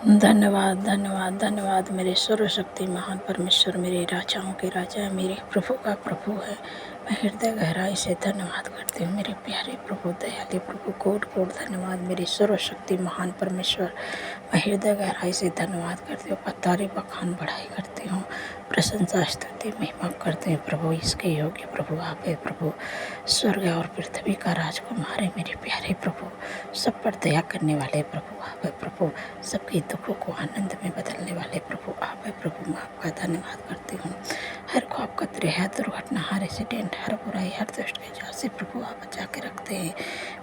धन्यवाद धन्यवाद धन्यवाद मेरे सर्वशक्ति महान परमेश्वर, मेरे राजाओं के राजा, मेरे प्रभु का प्रभु है। मैं हृदय गहराई से धन्यवाद करती हूँ मेरे प्यारे प्रभु, दयालु प्रभु। कोट कोट धन्यवाद मेरे सर्वशक्ति महान परमेश्वर। मैं हृदय गहराई से धन्यवाद करती हूँ, तारीफ बखान बढ़ाई करती हूँ, प्रशंसा स्तुति महिमा करते हैं प्रभु। इसके योग्य प्रभु आप है प्रभु। स्वर्ग और पृथ्वी का राजकुमार है मेरे प्यारे प्रभु। सब पर दया करने वाले प्रभु आप है प्रभु। सबके दुखों को आनंद में बदलने वाले प्रभु आप है प्रभु। मैं आपका धन्यवाद करती हूँ। हर ख्वाब खतरे, हर दुर्घटना, हर एक्सीडेंट, हर बुराई, हर दुष्ट के जाल से प्रभु आप बचा के रखते हैं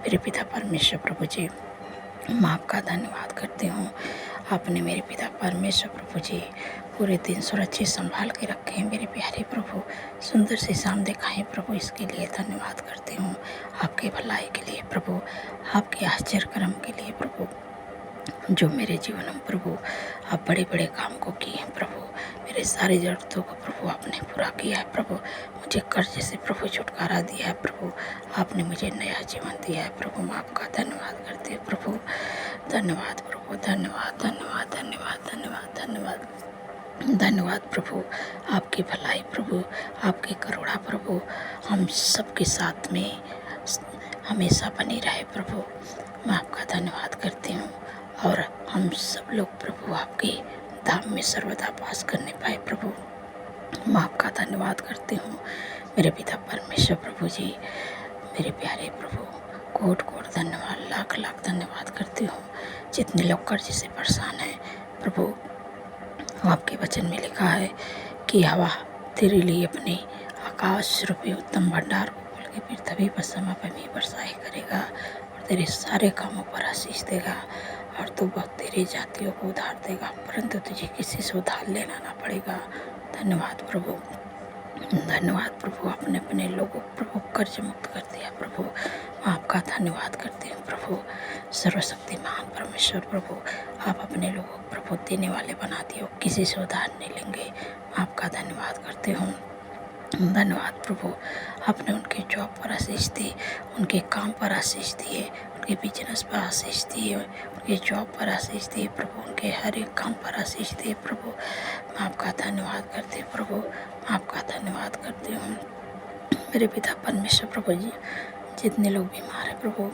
मेरे पिता परमेश्वर प्रभु जी। मैं आपका धन्यवाद करती हूँ। आपने मेरे पिता परमेश्वर प्रभु जी पूरे दिन सुरक्षित संभाल के रखे हैं मेरे प्यारे प्रभु। सुंदर से शाम दिखाएं प्रभु, इसके लिए धन्यवाद करती हूँ। आपके भलाई के लिए प्रभु, आपके आश्चर्य कर्म के लिए प्रभु, जो मेरे जीवन में प्रभु आप बड़े बड़े काम को किए हैं प्रभु। मेरे सारी जरूरतों को प्रभु आपने पूरा किया है प्रभु। मुझे कर्ज से प्रभु छुटकारा दिया है प्रभु। आपने मुझे नया जीवन दिया है प्रभु। मैं आपका धन्यवाद करती हूँ प्रभु। धन्यवाद प्रभु, धन्यवाद धन्यवाद धन्यवाद धन्यवाद धन्यवाद धन्यवाद प्रभु। आपकी भलाई प्रभु, आपकी करुणा प्रभु हम सबके साथ में हमेशा बनी रहे प्रभु। मैं आपका धन्यवाद करती हूँ और हम सब लोग प्रभु आपके धाम में सर्वदा वास करने पाए प्रभु। मैं आपका धन्यवाद करती हूँ मेरे पिता परमेश्वर प्रभु जी। मेरे प्यारे प्रभु, कोट कोट धन्यवाद, लाख लाख धन्यवाद करती हूँ। जितने लोग कर्ज से परेशान हैं प्रभु, आपके वचन में लिखा है कि हवा तेरे लिए अपने आकाश रूपी उत्तम भंडार को खोल के पृथ्वी पर समय पर भी बरसाए करेगा और तेरे सारे कामों पर आशीष देगा और तू बहुत तेरे जातियों को उधार देगा, परंतु तुझे किसी से उधार लेना ना पड़ेगा। धन्यवाद प्रभु, धन्यवाद प्रभु। आपने अपने लोगों प्रभु कर्ज मुक्त कर दिया प्रभु। मैं आपका धन्यवाद करती हूँ प्रभु। सर्वशक्ति महान परमेश्वर प्रभु, आप अपने लोगों को प्रभु देने वाले बना दिए, किसी से उधार नहीं लेंगे। मैं आपका धन्यवाद करती हूँ। धन्यवाद प्रभु। आपने उनके जॉब पर आशीष दी, उनके काम पर आशीष दिए, उनके बिजनेस पर आशीष दिए, उनके जॉब पर आशीष दिए प्रभु, उनके हर एक काम पर आशीष दिए प्रभु। मैं आपका धन्यवाद करती हूँ प्रभु। मैं आपका धन्यवाद करती हूँ मेरे पिता परमेश्वर प्रभु जी। जितने लोग बीमार हैं प्रभु,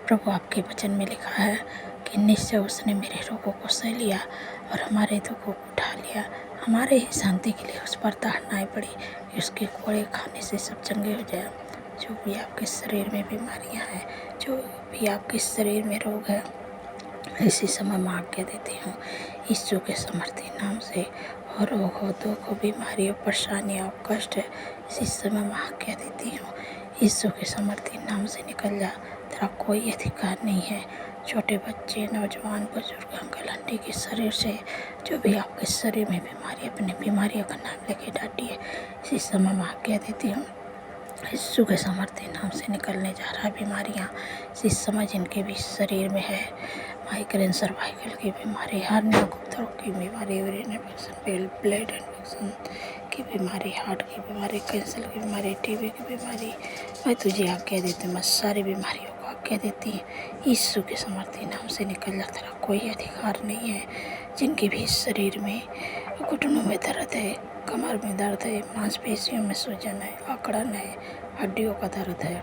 प्रभु आपके वचन में लिखा है कि निश्चय उसने मेरे रोगों को सह लिया और हमारे दुखों को उठा लिया। हमारे ही शांति के लिए उस पर ताड़नाएं पड़ी, उसके कोड़े खाने से सब चंगे हो जाए। जो भी आपके शरीर में बीमारियां हैं, जो भी आपके शरीर में रोग है, इसी समय मैं आज्ञा देती हूँ यीशु के समर्थी नाम से। और रोग हो, दुख हो, बीमारी हो, परेशानियाँ हो, कष्ट है, इसी समय मैं आज्ञा देती हूँ यीशु के समर्थी नाम से निकल जा। तेरा कोई अधिकार नहीं है। छोटे बच्चे, नौजवान, बुजुर्ग, अंकल आंटी के शरीर से जो भी आपके शरीर में बीमारी, अपनी बीमारियों का नाम लेके डांटिए। इसी समय मैं आज्ञा देती हूँ यीशु के समर्थी नाम से निकलने जा रहा है बीमारियाँ। इस समय जिनके भी शरीर में है माइग्रेन, सर्वाइकल की बीमारी, हार्निया, गुप्तरों की बीमारी, यूरिन इन्फेक्शन, ब्लड इन्फेक्शन की बीमारी, हार्ट की बीमारी, कैंसर की बीमारी, टीबी की बीमारी, मैं तुझे आज्ञा देती हूँ। मैं सारी बीमारियों को आज्ञा देती हूँ यीशु के समर्थी नाम से निकल जा। तेरा कोई अधिकार नहीं है। जिनके भी शरीर में घुटनों में दर्द है, कमर में दर्द है, मांसपेशियों में सूजन है, अकड़न है, हड्डियों का दर्द है,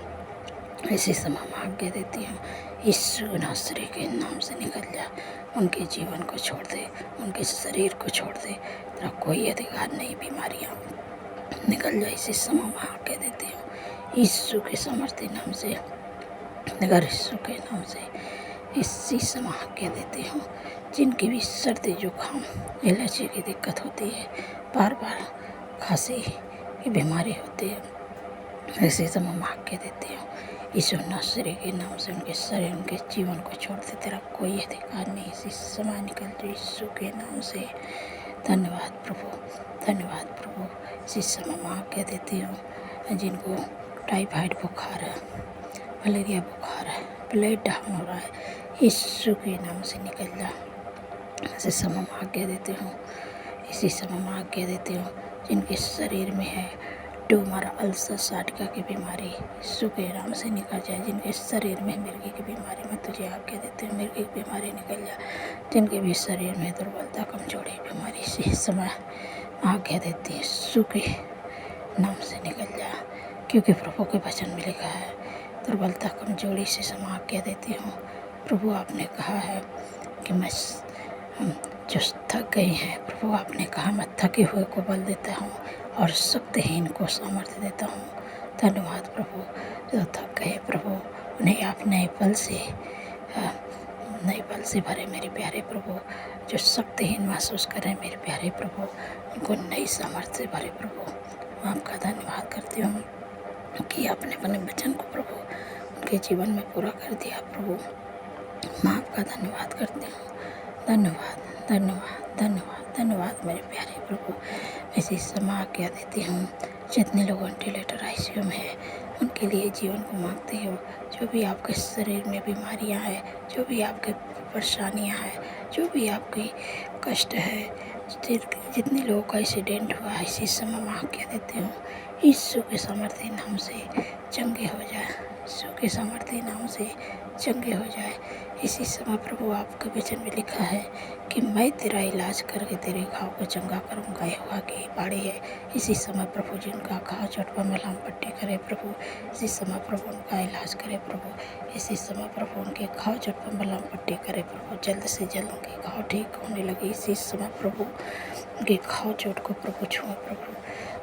इसी समय मैं आज्ञा देती हूँ यीशु नासरी के नाम से निकल जा। उनके जीवन को छोड़ दे, उनके शरीर को छोड़ दे। तेरा कोई अधिकार नहीं। बीमारियाँ निकल जा, इसी समय मैं आज्ञा देती हूँ यीशु के समर्थी नाम से निकल, यीशु के नाम से इसी समय आज्ञा देती हूँ। जिनकी भी सर्दी, जुकाम, एलर्जी की दिक्कत होती है, बार बार खांसी की बीमारी होती है, इसी समय मैं आज्ञा देती हूँ यीशु नासरी के नाम से उनके शरीर, उनके जीवन को छोड़ दे। तेरा कोई अधिकार नहीं। इसी समय निकल जो यीशु के नाम से। धन्यवाद प्रभु, धन्यवाद प्रभु। इसी समय मैं आज्ञा देती हूँ जिनको टाइफाइड बुखार है, मलेरिया बुखार है, ब्लड डाउन हो रहा है, यीशु के नाम से निकल जा। इसी समय मैं आज्ञा देती हूँ, इसी समय मैं आज्ञा देती हूँ जिनके शरीर में है ट्यूमर, अल्सर, साटिका की बीमारी यीशु के नाम से निकल जाए। जिनके शरीर में मिर्गी की बीमारी, मैं तुझे आज्ञा देती हूँ, मिर्गी की बीमारी निकल जाए। जिनके भी शरीर में दुर्बलता, कमजोरी, बीमारी, इसी समय आज्ञा देती है यीशु के नाम से निकल जाए। क्योंकि प्रभु के वचन में लिखा है, दुर्बलता, कमजोरी से समय आज्ञा देती हूँ। प्रभु आपने कहा है कि मैं जो थक गए हैं, प्रभु आपने कहा मैं थके हुए को बल देता हूँ और शक्तिहीन को सामर्थ्य देता हूँ। धन्यवाद प्रभु। जो थक गए प्रभु, उन्हें आप नए बल से भरे मेरे प्यारे प्रभु। जो शक्तिहीन महसूस कर रहे हैं मेरे प्यारे प्रभु, उनको नई सामर्थ्य से भरे प्रभु। आपका धन्यवाद करती हूँ कि आपने अपने वचन को प्रभु उनके जीवन में पूरा कर दिया प्रभु। मैं आपका धन्यवाद करती हूँ। धन्यवाद, धन्यवाद, धन्यवाद, धन्यवाद मेरे प्यारे प्रभु। इसी समय आज्ञा देती हूँ, जितने लोग वेंटिलेटर ICU में है उनके लिए जीवन को मांगते हो। जो भी आपके शरीर में बीमारियाँ हैं, जो भी आपके परेशानियाँ हैं, जो भी आपकी कष्ट है, जितने लोगों का एक्सीडेंट हुआ है, इसी समय मैं आज्ञा देती हूँ यीशु के सामर्थ्य नाम से चंगे हो जाए। यीशु के सामर्थ्य नाम से चंगे हो जाए। इसी समय प्रभु आपके वचन में लिखा है कि मैं तेरा इलाज करके तेरे घाव को चंगा करूँगा। यहोवा की बाड़ी है। इसी समय प्रभु जिनका घाव चोट पर मलहम पट्टी करे प्रभु, इसी समय प्रभु उनका इलाज करे प्रभु। इसी समय प्रभु उनके घाव चोट पर मलहम पट्टी करे प्रभु। जल्द से जल्द उनके घाव ठीक होने लगे। इसी समय प्रभु उनके घाव चोट को प्रभु छुए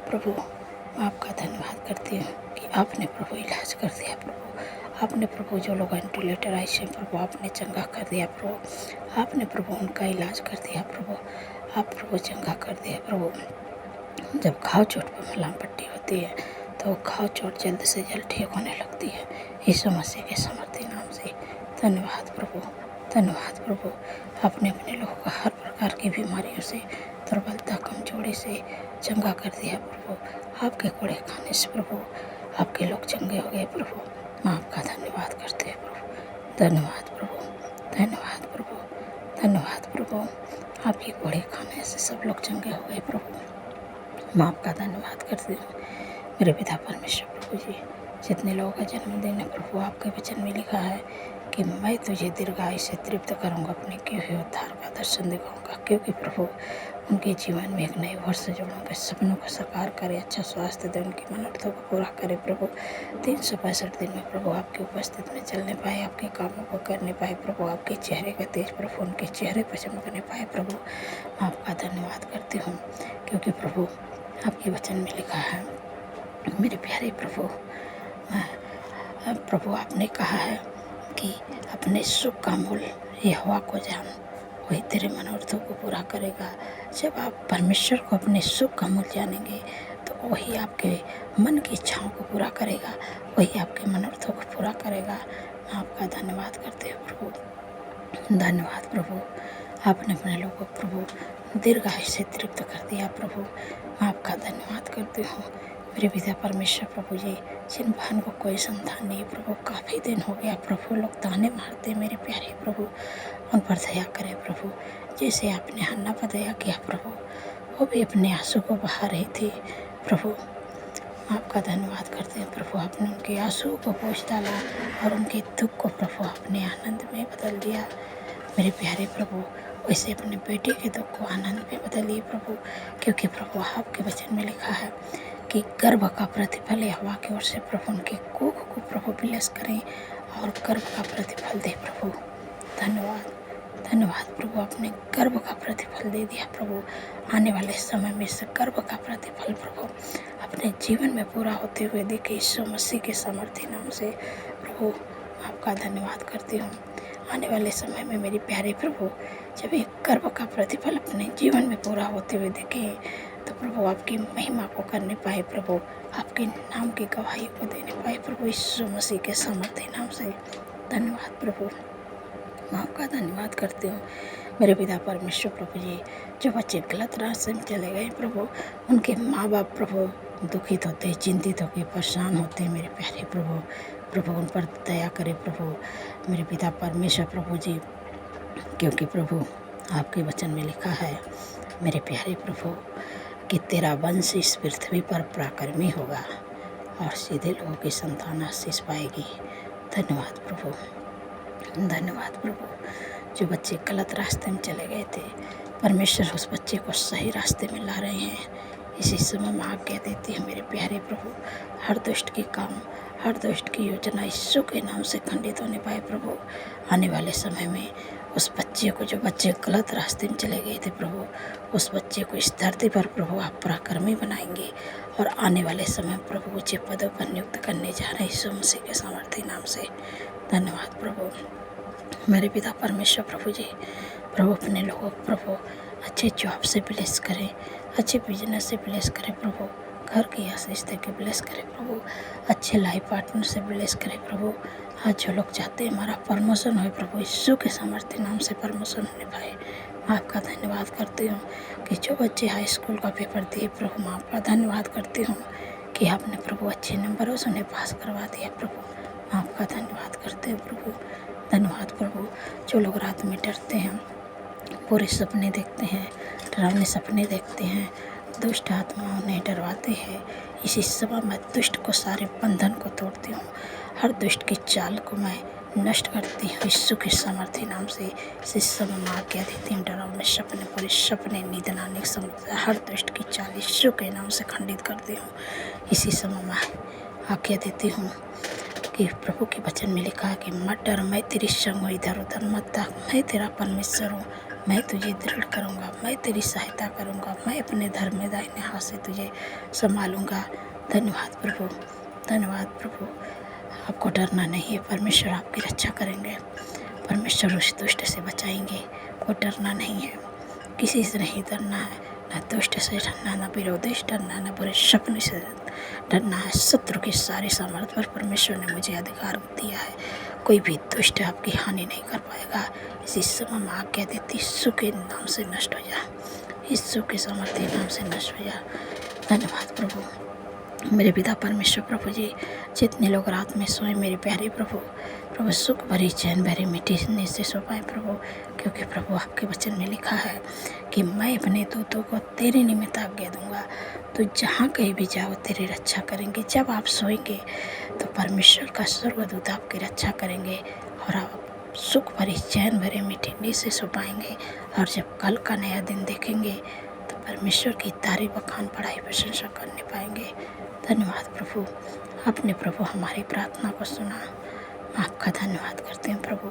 प्रभु। आपका धन्यवाद करती हूँ कि आपने प्रभु इलाज कर दिया प्रभु। आपने प्रभु जो लोग वेंटिलेटर ICU प्रभु आपने चंगा कर दिया प्रभु। आपने प्रभु उनका इलाज कर दिया प्रभु। आप प्रभु चंगा कर दिया प्रभु। जब घाव चोट पर मलहम पट्टी होती है तो घाव चोट जल्द से जल्द ठीक होने लगती है। यीशु मसीह के सामर्थ्य नाम से धन्यवाद प्रभु। धन्यवाद प्रभु। आपने अपने लोगों को हर प्रकार की बीमारियों से, दुर्बलता, कमजोरी से चंगा कर दिया प्रभु। आपके कोड़े खाने से प्रभु आपके लोग चंगे हो गए प्रभु। मैं आपका धन्यवाद करते हैं प्रभु। धन्यवाद प्रभु, धन्यवाद प्रभु, धन्यवाद प्रभु। आपके कोड़े खाने से सब लोग चंगे हो गए प्रभु। मैं आपका धन्यवाद करती हूँ मेरे पिता परमेश्वर प्रभु जी। जितने लोगों का जन्मदिन है प्रभु, आपके वचन में लिखा है कि मैं तुझे दीर्घायु से तृप्त करूँगा, अपने किए हुए उद्धार का दर्शन दिखाऊँगा। क्योंकि प्रभु उनके जीवन में एक नए वर्ष जोड़ोगे, सपनों को साकार करे, अच्छा स्वास्थ्य दे, उनकी मनोरथों को पूरा करे प्रभु। 365 दिन में प्रभु आपकी उपस्थिति में चलने पाए, आपके कामों को करने पाए प्रभु। आपके चेहरे का तेज प्रभु उनके चेहरे पर चमकने पाए प्रभु। मैं आपका धन्यवाद करती हूँ क्योंकि प्रभु आपके वचन में लिखा है मेरे प्यारे प्रभु। प्रभु आपने कहा है कि अपने सुख का मूल्य यहोवा को जान, वही तेरे मनोरथों को पूरा करेगा। जब आप परमेश्वर को अपने सुख का मूल्य जानेंगे तो वही आपके मन की इच्छाओं को पूरा करेगा, वही आपके मनोरथों को पूरा करेगा। मैं आपका धन्यवाद करते हैं प्रभु। धन्यवाद प्रभु। आपने अपने लोगों को प्रभु दीर्घायु से तृप्त कर दिया प्रभु। मैं आपका धन्यवाद करती हूँ मेरे पिता परमेश्वर प्रभु जी। जिन बहन को कोई संतान नहीं प्रभु, काफ़ी दिन हो गया प्रभु, लोग ताने मारते मेरे प्यारे प्रभु, उन पर दया करें प्रभु। जैसे आपने हन्ना पर दया किया प्रभु, वो भी अपने आंसू को बहा रही थी प्रभु। आपका धन्यवाद करते हैं प्रभु। आपने उनके आंसू को पोंछ डाला और उनके दुख को प्रभु आपने आनंद में बदल दिया मेरे प्यारे प्रभु। वैसे अपने बेटे के दुख को आनंद में बदलिए प्रभु। क्योंकि प्रभु आपके वचन में लिखा है कि गर्भ का प्रतिफल यहोवा की ओर से प्रभु उनके कोख को प्रभु ब्लेस करें और गर्भ का प्रतिफल दे प्रभु। धन्यवाद, धन्यवाद प्रभु। आपने गर्भ का प्रतिफल दे दिया प्रभु। आने वाले समय में इस गर्भ का प्रतिफल प्रभु अपने जीवन में पूरा होते हुए देखे यीशु मसीह के सामर्थ्य नाम से प्रभु। आपका धन्यवाद करती हूँ। आने वाले समय में मेरे प्यारे प्रभु जब एक गर्भ का प्रतिफल अपने जीवन में पूरा होते हुए देखें तो प्रभु आपकी महिमा को करने पाए प्रभु, आपके नाम की गवाही को देने पाए प्रभु यीशु मसीह के सामर्थ्य नाम से। धन्यवाद प्रभु। मैं आपका धन्यवाद करती हूँ मेरे पिता परमेश्वर प्रभु जी। जो बच्चे गलत रास्ते में चले गए प्रभु, उनके माँ बाप प्रभु दुखित होते, चिंतित होकर परेशान होते मेरे प्यारे प्रभु। प्रभु उन पर दया करे प्रभु मेरे पिता परमेश्वर प्रभु जी। क्योंकि प्रभु आपके वचन में लिखा है मेरे प्यारे प्रभु कि तेरा वंश इस पृथ्वी पर पराक्रमी होगा और सीधे लोगों की संतान आशीष पाएगी। धन्यवाद प्रभु, धन्यवाद प्रभु। जो बच्चे गलत रास्ते में चले गए थे, परमेश्वर उस बच्चे को सही रास्ते में ला रहे हैं। इसी समय मैं आज्ञा देती हूँ मेरे प्यारे प्रभु, हर दुष्ट की काम, हर दुष्ट की योजना यीशु के नाम से खंडित होने पाए प्रभु। आने वाले समय में उस बच्चे को, जो बच्चे गलत रास्ते में चले गए थे प्रभु, उस बच्चे को इस धरती पर प्रभु आप पराक्रमी बनाएंगे और आने वाले समय प्रभु ऊंचे पदों पर नियुक्त करने जा रहे यीशु मसीह के सामर्थ्य नाम से। धन्यवाद प्रभु। मेरे पिता परमेश्वर प्रभु जी, प्रभु अपने लोगों को प्रभु अच्छे जॉब से ब्लेस करें, अच्छे बिजनेस से ब्लेस करें प्रभु, घर की आशीष दे के ब्लेस करें प्रभु, अच्छे लाइफ पार्टनर से ब्लेस करें प्रभु। आज जो लोग चाहते हैं हमारा प्रमोशन हो प्रभु, यीशु के सामर्थ्य नाम से प्रमोशन होने पाए। मैं आपका धन्यवाद करती हूँ कि जो बच्चे हाई स्कूल का पेपर दिए प्रभु, मैं आपका धन्यवाद करती हूँ कि आपने प्रभु अच्छे नंबरों से उन्हें पास करवा दिया प्रभु। मैं आपका धन्यवाद करती हूँ प्रभु, धन्यवाद प्रभु। जो लोग रात में डरते हैं, बुरे सपने देखते हैं, डरावने सपने देखते हैं, दुष्ट आत्मा उन्हें डरवाते हैं, इसी समय मैं दुष्ट को, सारे बंधन को तोड़ती हूँ, हर दुष्ट की चाल को मैं नष्ट करती हूँ यीशु के सामर्थ्य नाम से। इसी समय मैं आज्ञा देती हूँ डरावने सपने, बुरे सपने, नींद न आने की समस्या, हर दुष्ट की चाल यीशु के नाम से खंडित करती हूँ। इसी समय मैं आज्ञा देती हूँ कि प्रभु के वचन में लिखा है कि मत डर, मैं तेरी संग हूँ, इधर उधर मत ताक, मैं तेरा परमेश्वर हूँ, मैं तुझे दृढ़ करूँगा, मैं तेरी सहायता करूँगा, मैं अपने धर्म में दाहिने हाथ से तुझे संभालूँगा। धन्यवाद प्रभु, धन्यवाद प्रभु। आपको डरना नहीं है, परमेश्वर आपकी रक्षा करेंगे, परमेश्वर उस दुष्ट से बचाएंगे। वो डरना नहीं है, किसी से नहीं डरना है, न दुष्ट से डरना, न विरोधी से डरना, न बुरे सपने से डरना है। शत्रु की सारी सामर्थ्य पर परमेश्वर ने मुझे अधिकार दिया है, कोई भी दुष्ट आपकी हानि नहीं कर पाएगा। इसी समय में आज्ञा देती यीशु के नाम से नष्ट हो जा, यीशु के सामर्थ्य नाम से नष्ट हो जा। धन्यवाद प्रभु, मेरे पिता परमेश्वर प्रभु जी। जितने लोग रात में सोए मेरे प्यारे प्रभु, प्रभु सुख भरी, चैन भरी, मीठी नींद से सो पाए प्रभु, क्योंकि प्रभु आपके वचन में लिखा है कि मैं अपने दूतों को तेरे निमित्त आज्ञा दूंगा, तो जहाँ कहीं भी जाओ तेरी रक्षा करेंगे। जब आप सोएंगे तो परमेश्वर का स्वर्गदूत आपकी रक्षा करेंगे और आप सुख भरी, चैन भरे, मीठी नींद से सो पाएंगे। और जब कल का नया दिन देखेंगे तो परमेश्वर की तारीफ, बखान, पढ़ाई, प्रशंसा करने पाएंगे। धन्यवाद प्रभु, आपने प्रभु हमारी प्रार्थना को सुना। मैं आपका धन्यवाद करती हूँ प्रभु।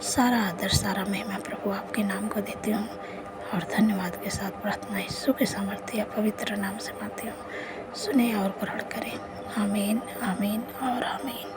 सारा आदर, सारा महिमा प्रभु आपके नाम को देती हूँ और धन्यवाद के साथ प्रार्थना यीशु के सामर्थ्य पवित्र नाम से मांगती हूँ। सुने और ग्रहण करें। आमीन, आमीन और आमीन।